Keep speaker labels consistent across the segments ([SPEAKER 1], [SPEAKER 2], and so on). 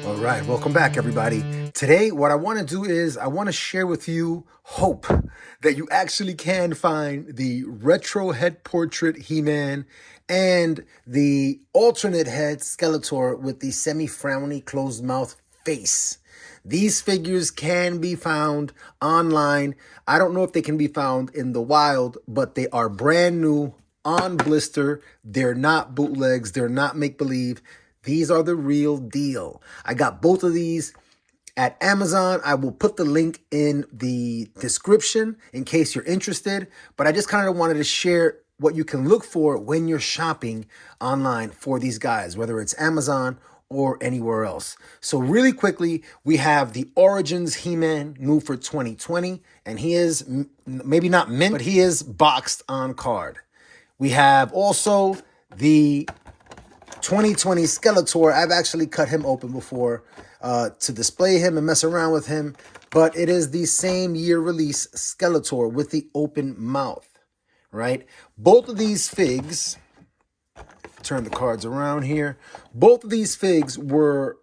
[SPEAKER 1] All right, welcome back, everybody. Today, what I want to do is I want to share with you hope that you actually can find the retro head portrait He-Man and the alternate head Skeletor with the semi-frowny closed mouth face. These figures can be found online. I don't know if they can be found in the wild, but they are brand new on blister. They're not bootlegs. They're not make-believe. These are the real deal. I got both of these at Amazon. I will put the link in the description in case you're interested. But I just kind of wanted to share what you can look for when you're shopping online for these guys, whether it's Amazon or anywhere else. So really quickly, we have the Origins He-Man new for 2020. And he is maybe not mint, but he is boxed on card. We have also the 2020 Skeletor. I've actually cut him open before to display him and mess around with him, but it is the same year release Skeletor with the open mouth, right? Both of these figs, turn the cards around here, both of these figs were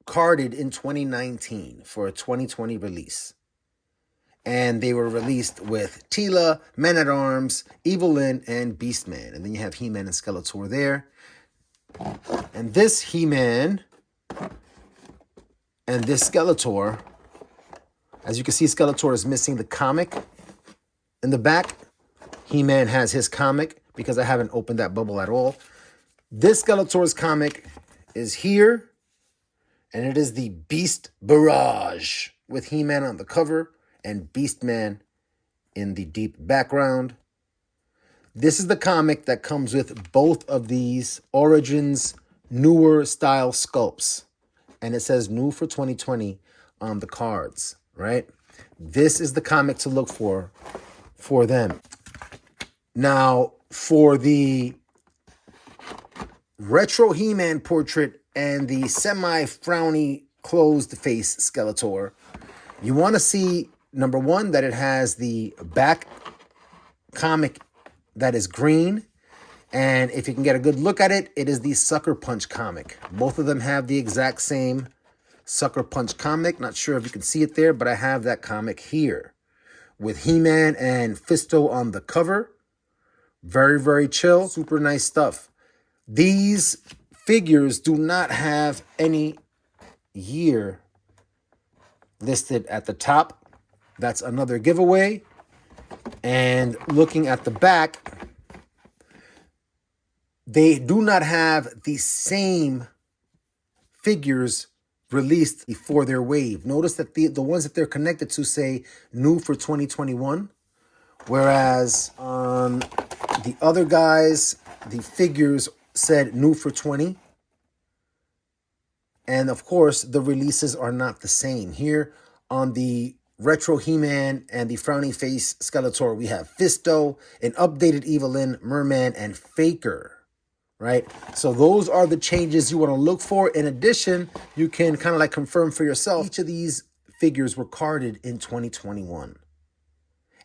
[SPEAKER 1] carded in 2019 for a 2020 release. And they were released with Teela, Man-at-Arms, Evil-Lyn, and Beastman. And then you have He-Man and Skeletor there. And this He-Man and this Skeletor, as you can see, Skeletor is missing the comic in the back. He-Man has his comic because I haven't opened that bubble at all. This Skeletor's comic is here, and it is the Beast Barrage with He-Man on the cover and Beastman in the deep background. This is the comic that comes with both of these Origins newer style sculpts. And it says new for 2020 on the cards, right? This is the comic to look for them. Now, for the retro He-Man portrait and the semi-frowny closed face Skeletor, you want to see, number one, that it has the back comic that is green, and if you can get a good look at it, it is the Sucker Punch comic. Both of them have the exact same Sucker Punch comic. Not sure if you can see it there, but I have that comic here with He-Man and Fisto on the cover. Very, very chill. Super nice stuff. These figures do not have any year listed at the top. That's another giveaway. And looking at the back, they do not have the same figures released before their wave. Notice that the ones that they're connected to say new for 2021, whereas on the other guys, the figures said new for 20. And of course, the releases are not the same. Here on the retro He-Man and the frowny face Skeletor, we have Fisto, an updated Evil-Lyn, Merman, and Faker, right? So those are the changes you want to look for. In addition, you can kind of like confirm for yourself, each of these figures were carded in 2021.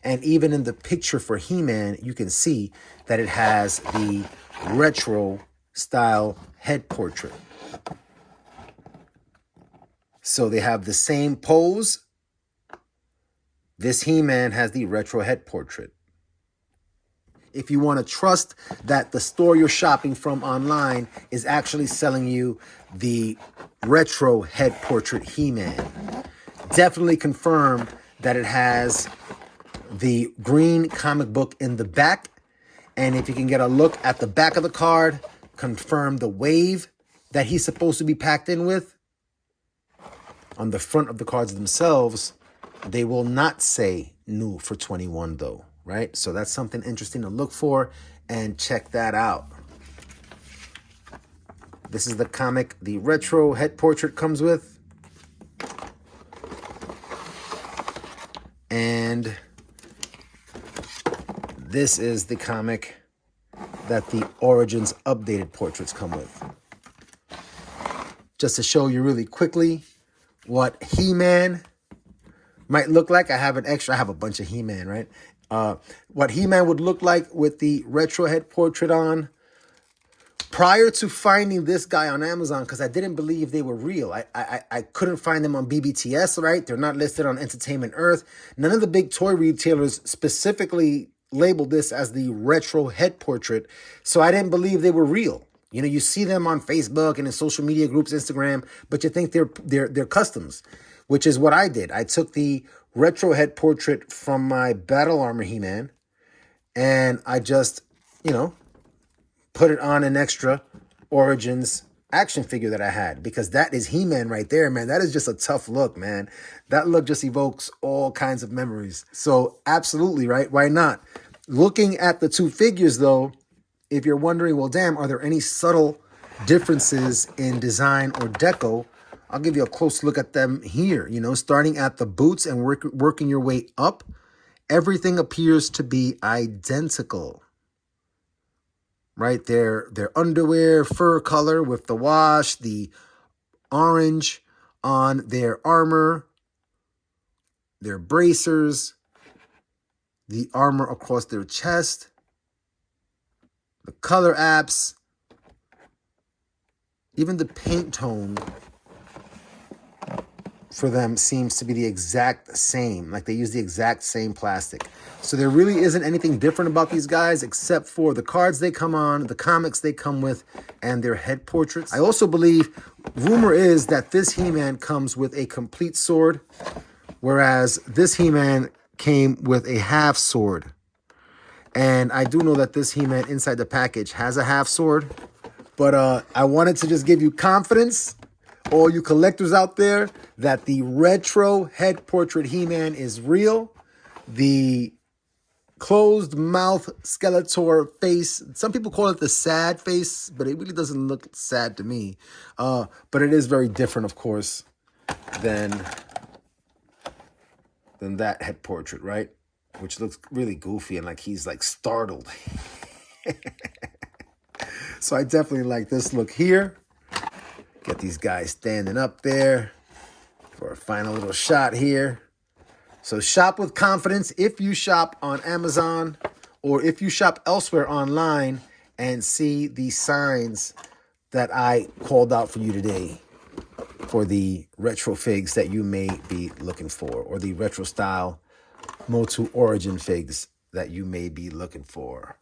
[SPEAKER 1] And even in the picture for He-Man, you can see that it has the retro style head portrait. So they have the same pose. This He-Man has the retro head portrait. If you want to trust that the store you're shopping from online is actually selling you the retro head portrait He-Man, definitely confirm that it has the green comic book in the back. And if you can get a look at the back of the card, confirm the wave that he's supposed to be packed in with. On the front of the cards themselves, they will not say new for 21 though, right? So that's something interesting to look for and check that out. This is the comic the retro head portrait comes with. And this is the comic that the Origins updated portraits come with. Just to show you really quickly what He-Man might look like. I have a bunch of He-Man, right? What He-Man would look like with the retro head portrait on. prior to finding this guy on Amazon, because I didn't believe they were real. I couldn't find them on BBTS, right? They're not listed on Entertainment Earth. None of the big toy retailers specifically labeled this as the retro head portrait, so I didn't believe they were real. You know, you see them on Facebook and in social media groups, Instagram, but you think they're customs, which is what I did. I took the retro head portrait from my Battle Armor He-Man, and I just, you know, put it on an extra Origins action figure that I had, because that is He-Man right there, man. That is just a tough look, man. That look just evokes all kinds of memories. So absolutely, right? Why not? Looking at the two figures, though, if you're wondering, well, damn, are there any subtle differences in design or deco? I'll give you a close look at them here. You know, starting at the boots and working your way up, everything appears to be identical. Right, their underwear, fur color with the wash, the orange on their armor, their bracers, the armor across their chest, the color apps, even the paint tone for them seems to be the exact same. Like they use the exact same plastic. So there really isn't anything different about these guys except for the cards they come on, the comics they come with, and their head portraits. I also believe, rumor is that this He-Man comes with a complete sword, whereas this He-Man came with a half sword. And I do know that this He-Man inside the package has a half sword, but I wanted to just give you confidence, all you collectors out there, that the retro head portrait He-Man is real. The closed mouth Skeletor face, some people call it the sad face, but it really doesn't look sad to me. But it is very different, of course, than that head portrait, right? Which looks really goofy and like he's like startled. So I definitely like this look here. Get these guys standing up there for a final little shot here. So shop with confidence if you shop on Amazon or if you shop elsewhere online and see the signs that I called out for you today for the retro figs that you may be looking for, or the retro style MOTU Origin figs that you may be looking for.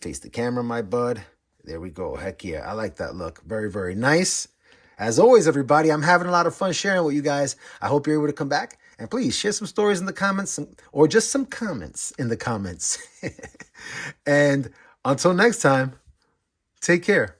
[SPEAKER 1] Face the camera, my bud. There we go. Heck yeah. I like that look. Very, very nice. As always, everybody, I'm having a lot of fun sharing with you guys. I hope you're able to come back. And please share some stories in the comments, or just some comments in the comments. And until next time, take care.